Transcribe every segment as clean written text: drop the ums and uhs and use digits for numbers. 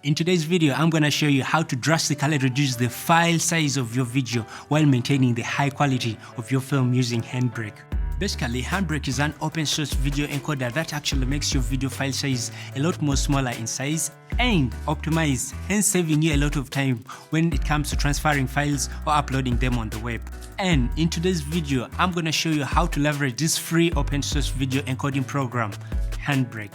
In today's video, I'm going to show you how to drastically reduce the file size of your video while maintaining the high quality of your film using Handbrake. Basically, Handbrake is an open source video encoder that actually makes your video file size a lot more smaller in size and optimized, hence saving you a lot of time when it comes to transferring files or uploading them on the web. And in today's video, I'm going to show you how to leverage this free open source video encoding program, Handbrake.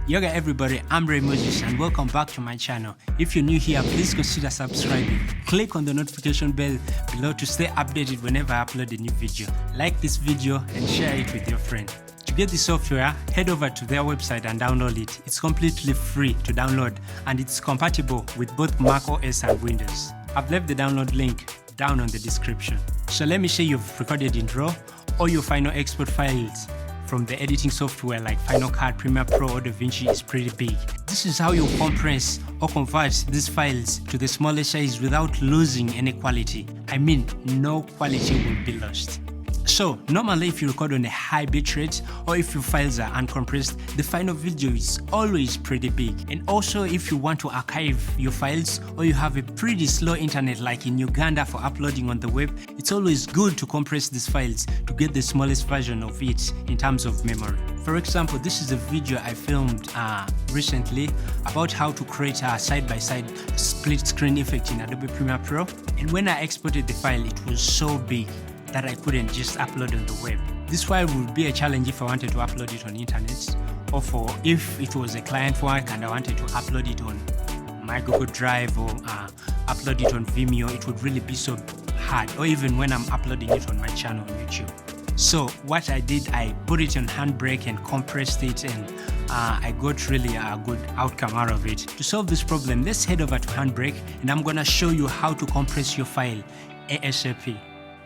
Yoga everybody, I'm Ray Moses and welcome back to my channel. If you're new here, please consider subscribing. Click on the notification bell below to stay updated whenever I upload a new video. Like this video and share it with your friend. To get the software, head over to their website and download it. It's completely free to download and it's compatible with both Mac OS and Windows. I've left the download link down on the description. So let me say you've recorded in RAW or your final export files from the editing software like Final Cut, Premiere Pro or DaVinci is pretty big. This is how you compress or convert these files to the smallest size without losing any quality. I mean, no quality will be lost. So normally if you record on a high bitrate or if your files are uncompressed, the final video is always pretty big. And also if you want to archive your files or you have a pretty slow internet like in Uganda for uploading on the web, it's always good to compress these files to get the smallest version of it in terms of memory. For example, this is a video I filmed recently about how to create a side-by-side split screen effect in Adobe Premiere Pro. And when I exported the file, it was so big that I couldn't just upload on the web. This file would be a challenge if I wanted to upload it on internet, or for if it was a client work and I wanted to upload it on my Google Drive or upload it on Vimeo, it would really be so hard, or even when I'm uploading it on my channel on YouTube. So what I did, I put it on Handbrake and compressed it, and I got really a good outcome out of it. To solve this problem, let's head over to Handbrake and I'm gonna show you how to compress your file ASAP.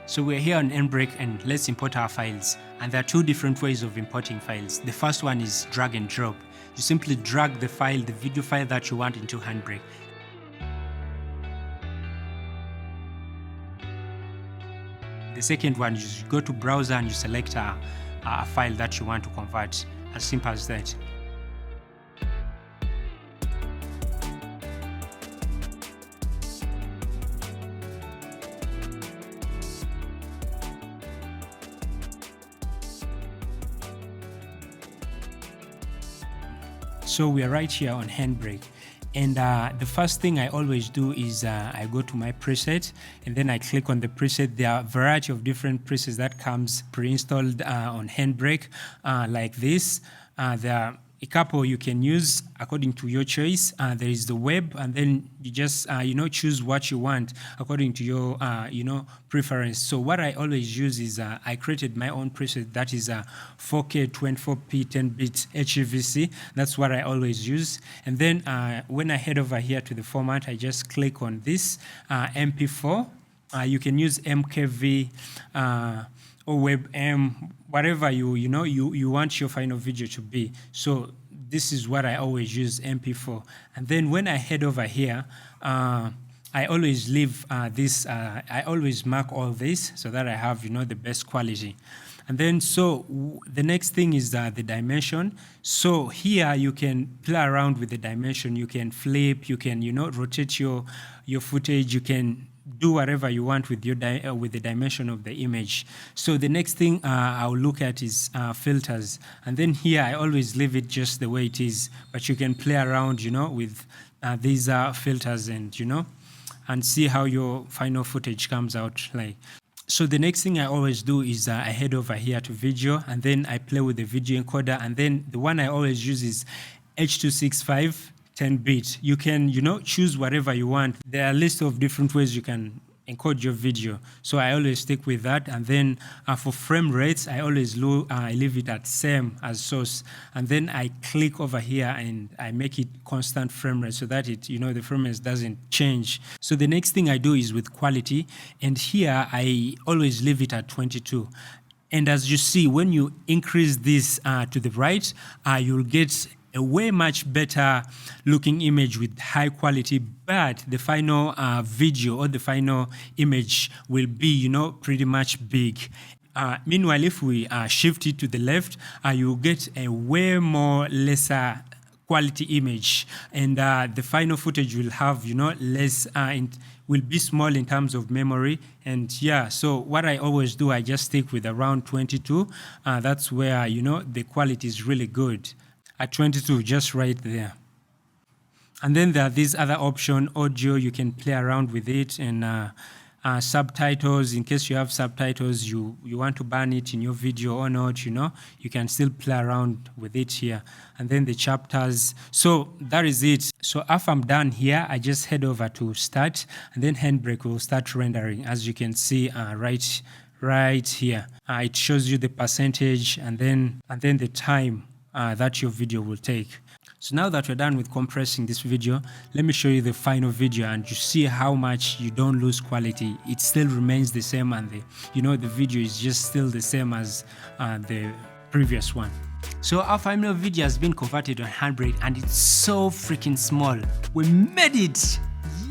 So we're here on Handbrake and let's import our files. And there are two different ways of importing files. The first one is drag and drop. You simply drag the file, the video file that you want into Handbrake. The second one is you go to browser and you select a file that you want to convert. As simple as that. So we are right here on Handbrake, and the first thing I always do is I go to my preset and then I click on the preset. There are a variety of different presets that comes pre-installed on Handbrake like this. There are a couple you can use according to your choice. There is the web, and then you just choose what you want according to your preference. So what I always use is I created my own preset that is 4K 24p 10-bit HEVC. That's what I always use. And then when I head over here to the format, I just click on this MP4. You can use MKV or WebM, whatever you want your final video to be. So this is what I always use, MP4. And then when I head over here, I always leave this. I always mark all this so that I have the best quality. And then so the next thing is the dimension. So here you can play around with the dimension. You can flip. You can rotate your footage. You can do whatever you want with your with the dimension of the image. So the next thing I'll look at is filters, and then here I always leave it just the way it is, but you can play around with these filters and see how your final footage comes out like. So the next thing I always do is I head over here to video, and then I play with the video encoder, and then the one I always use is H.265 10-bit. You can, choose whatever you want. There are a list of different ways you can encode your video. So I always stick with that. And then for frame rates, I always leave it at same as source. And then I click over here and I make it constant frame rate so that it, the frame rate doesn't change. So the next thing I do is with quality. And here I always leave it at 22. And as you see, when you increase this to the right, you'll get a way much better looking image with high quality, but the final video or the final image will be, pretty much big. Meanwhile, if we shift it to the left, you'll get a way more lesser quality image, and the final footage will have, you know, less and will be small in terms of memory. And yeah, so what I always do, I just stick with around 22. That's where, you know, the quality is really good at 22, just right there. And then there are these other option, audio, you can play around with it, and subtitles, in case you have subtitles, you want to ban it in your video or not, you know, you can still play around with it here. And then the chapters. So that is it. So after I'm done here, I just head over to start, and then Handbrake will start rendering, as you can see right here. It shows you the percentage and then the time that your video will take. So now that we're done with compressing this video, let me show you the final video, and you see how much you don't lose quality. It still remains the same, and the video is just still the same as the previous one. So our final video has been converted on Handbrake, and it's so freaking small. We made it!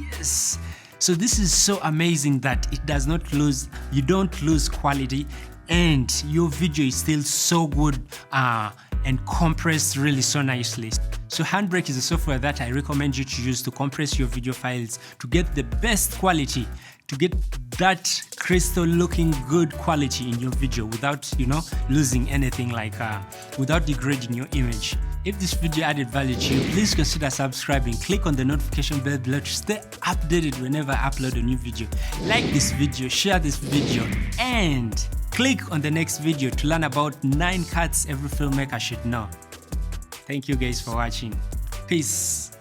Yes! So this is so amazing that it does not lose, you don't lose quality, and your video is still so good and compressed really so nicely. So Handbrake is a software that I recommend you to use to compress your video files to get the best quality, to get that crystal looking good quality in your video without, you know, losing anything, like without degrading your image. If this video added value to you, please consider subscribing. Click on the notification bell below to stay updated whenever I upload a new video. Like this video, share this video, and click on the next video to learn about 9 cuts every filmmaker should know. Thank you guys for watching. Peace.